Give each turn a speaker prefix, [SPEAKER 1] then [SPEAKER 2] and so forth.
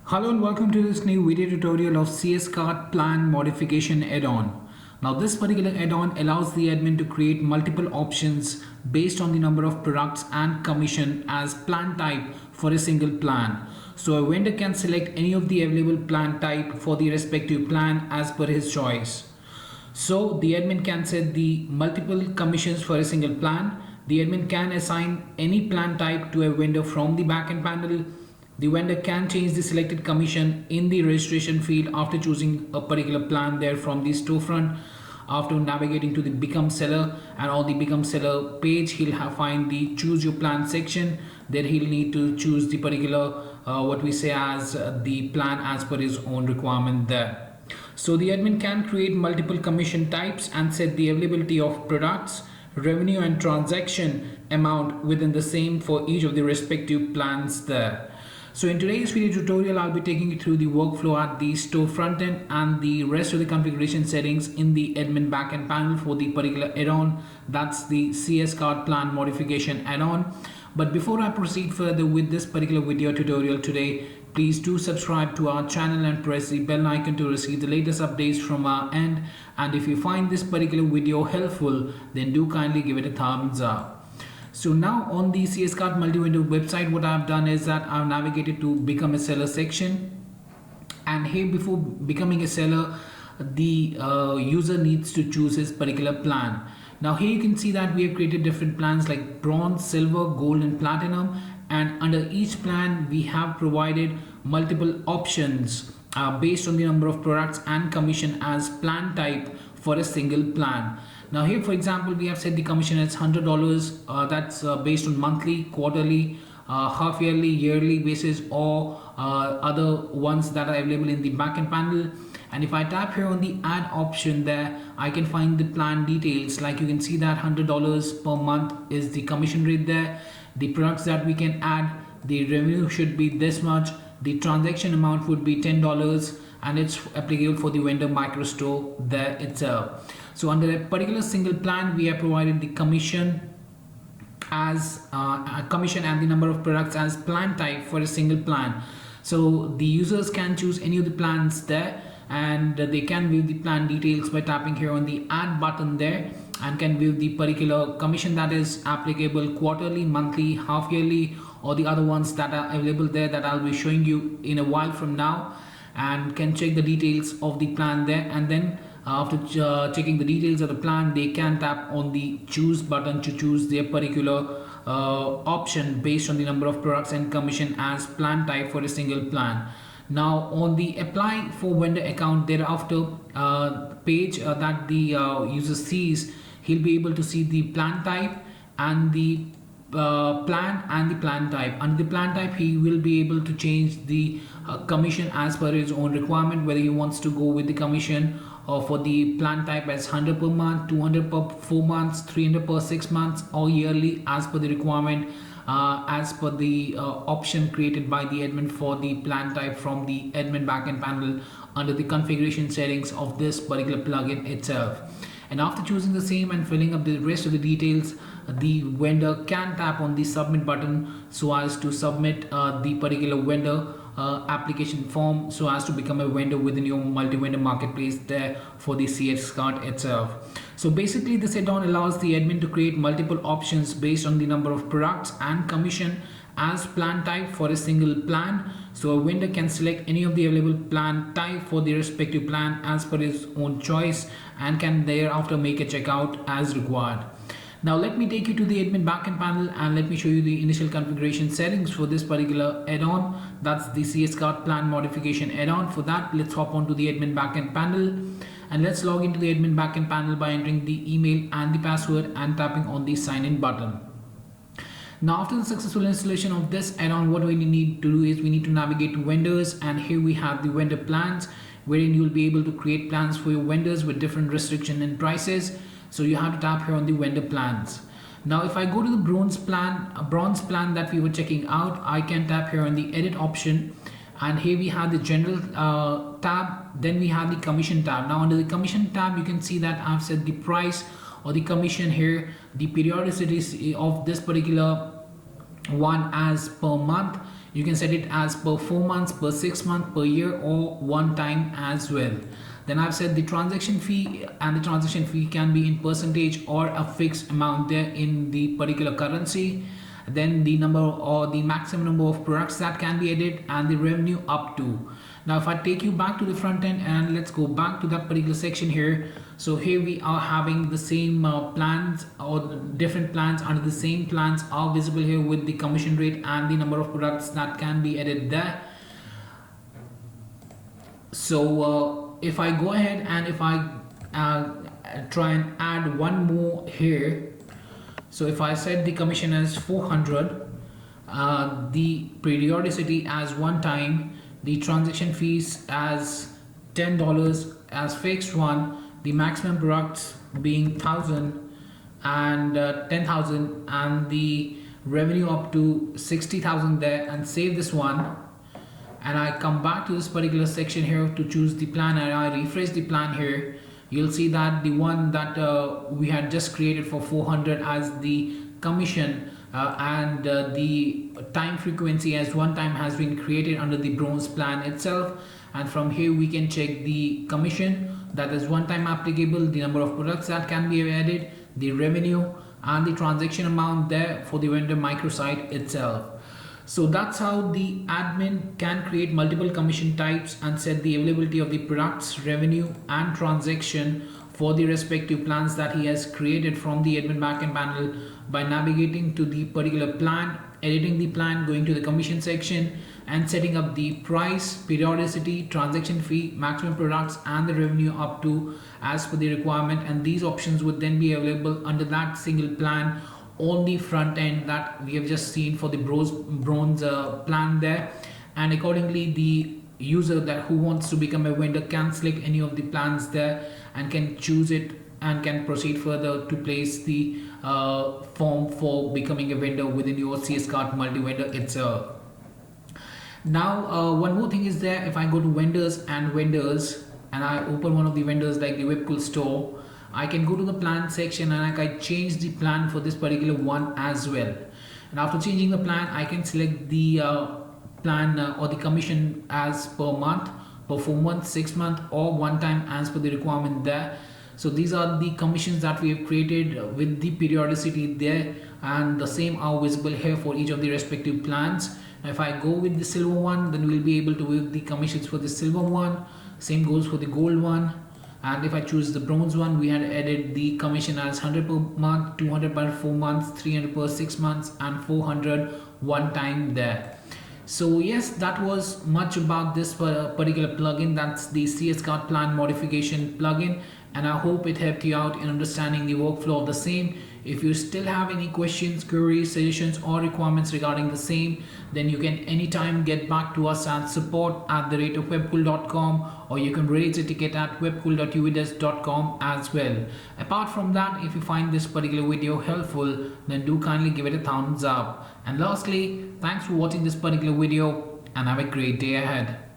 [SPEAKER 1] Hello and welcome to this new video tutorial of CS Card Plan Modification add-on. Now this particular add-on allows the admin to create multiple options based on the number of products and commission as plan type for a single plan. So a vendor can select any of the available plan type for the respective plan as per his choice. So the admin can set the multiple commissions for a single plan. The admin can assign any plan type to a vendor from the backend panel. The vendor can change the selected commission in the registration field after choosing a particular plan there from the storefront. After navigating to the become seller, and on the become seller page he'll find the choose your plan section. There he'll need to choose the particular what we say as the plan as per his own requirement there. So the admin can create multiple commission types and set the availability of products, revenue and transaction amount within the same for each of the respective plans there. So in today's video tutorial, I'll be taking you through the workflow at the store front end and the rest of the configuration settings in the admin backend panel for the particular add-on. That's the CS Card Plan Modification add-on. But before I proceed further with this particular video tutorial today, please do subscribe to our channel and press the bell icon to receive the latest updates from our end. And if you find this particular video helpful, then do kindly give it a thumbs up. So now on the CS Card multi-window website, what I've done is that I've navigated to become a seller section, and here before becoming a seller, the user needs to choose his particular plan. Now here you can see that we have created different plans like bronze, silver, gold and platinum, and under each plan we have provided multiple options based on the number of products and commission as plan type for a single plan. Now here for example we have set the commission as $100. That's based on monthly, quarterly, half yearly, yearly basis, or other ones that are available in the backend panel. And if I tap here on the add option there, I can find the plan details. Like you can see that $100 per month is the commission rate there. The products that we can add, the revenue should be this much, the transaction amount would be $10, and it's applicable for the vendor micro store there itself. So under a particular single plan, we have provided the commission as commission and the number of products as plan type for a single plan. So the users can choose any of the plans there, and they can view the plan details by tapping here on the add button there, and can view the particular commission that is applicable quarterly, monthly, half yearly, or the other ones that are available there that I'll be showing you in a while from now, and can check the details of the plan there. And then after checking the details of the plan, they can tap on the choose button to choose their particular option based on the number of products and commission as plan type for a single plan. Now on the apply for vendor account thereafter page that the user sees, he'll be able to see the plan type and the plan and the plan type. Under the plan type, he will be able to change the commission as per his own requirement, whether he wants to go with the commission for the plan type as 100 per month, 200 per 4 months, 300 per 6 months, or yearly as per the requirement, as per the option created by the admin for the plan type from the admin backend panel under the configuration settings of this particular plugin itself. And after choosing the same and filling up the rest of the details, the vendor can tap on the submit button so as to submit the particular vendor application form so as to become a vendor within your multi-vendor marketplace there for the CS card itself. So basically this add-on allows the admin to create multiple options based on the number of products and commission as plan type for a single plan. So a vendor can select any of the available plan type for the respective plan as per his own choice, and can thereafter make a checkout as required. Now let me take you to the admin backend panel and let me show you the initial configuration settings for this particular add-on. That's the CS Card Plan Modification add-on. For that, let's hop onto the admin backend panel and let's log into the admin backend panel by entering the email and the password and tapping on the sign in button. Now after the successful installation of this add-on, what we need to do is we need to navigate to vendors, and here we have the vendor plans, wherein you'll be able to create plans for your vendors with different restriction and prices. So you have to tap here on the vendor plans. Now if I go to the bronze plan that we were checking out, I can tap here on the edit option, and here we have the general tab, then we have the commission tab. Now under the commission tab, you can see that I've set the price or the commission here, the periodicity of this particular one as per month. You can set it as per 4 months, per 6 months, per year, or one time as well. Then I've said the transaction fee, and the transaction fee can be in percentage or a fixed amount there in the particular currency. Then the number or the maximum number of products that can be added, and the revenue up to. Now if I take you back to the front end and let's go back to that particular section here. So here we are having the same plans, or different plans under the same plans are visible here with the commission rate and the number of products that can be added there. So if I go ahead and if I try and add one more here. So if I set the commission as 400, the periodicity as one time, the transaction fees as $10 as fixed one, the maximum products being 1000 and 10,000, and the revenue up to 60,000 there, and save this one. And I come back to this particular section here to choose the plan, and I refresh the plan here. You'll see that the one that we had just created for 400 as the commission and the time frequency as one time has been created under the bronze plan itself. And from here we can check the commission that is one time applicable, the number of products that can be added, the revenue, and the transaction amount there for the vendor microsite itself. So that's how the admin can create multiple commission types and set the availability of the products, revenue, and transaction for the respective plans that he has created from the admin backend panel by navigating to the particular plan, editing the plan, going to the commission section, and setting up the price, periodicity, transaction fee, maximum products, and the revenue up to as per the requirement. And these options would then be available under that single plan on the front end that we have just seen for the bronze plan there. And accordingly, the user that who wants to become a vendor can select any of the plans there and can choose it and can proceed further to place the form for becoming a vendor within your CS Cart multi-vendor itself. Now one more thing is there. If I go to vendors and I open one of the vendors like the Webkul store, I can go to the plan section and I can change the plan for this particular one as well. And after changing the plan, I can select the plan or the commission as per month, per 4 months, 6 months, or one time as per the requirement there. So these are the commissions that we have created with the periodicity there, and the same are visible here for each of the respective plans. Now if I go with the silver one, then we'll be able to view the commissions for the silver one. Same goes for the gold one. And if I choose the bronze one, we had added the commission as 100 per month, 200 per 4 months, 300 per 6 months, and 400 one time there. So yes, that was much about this particular plugin. That's the CS Cart Plan Modification plugin, and I hope it helped you out in understanding the workflow of the same. If you still have any questions, queries, suggestions, or requirements regarding the same, then you can anytime get back to us at support@webkul.com, or you can raise a ticket at webkul.uvidesk.com as well. Apart from that, if you find this particular video helpful, then do kindly give it a thumbs up. And lastly, thanks for watching this particular video, and have a great day ahead.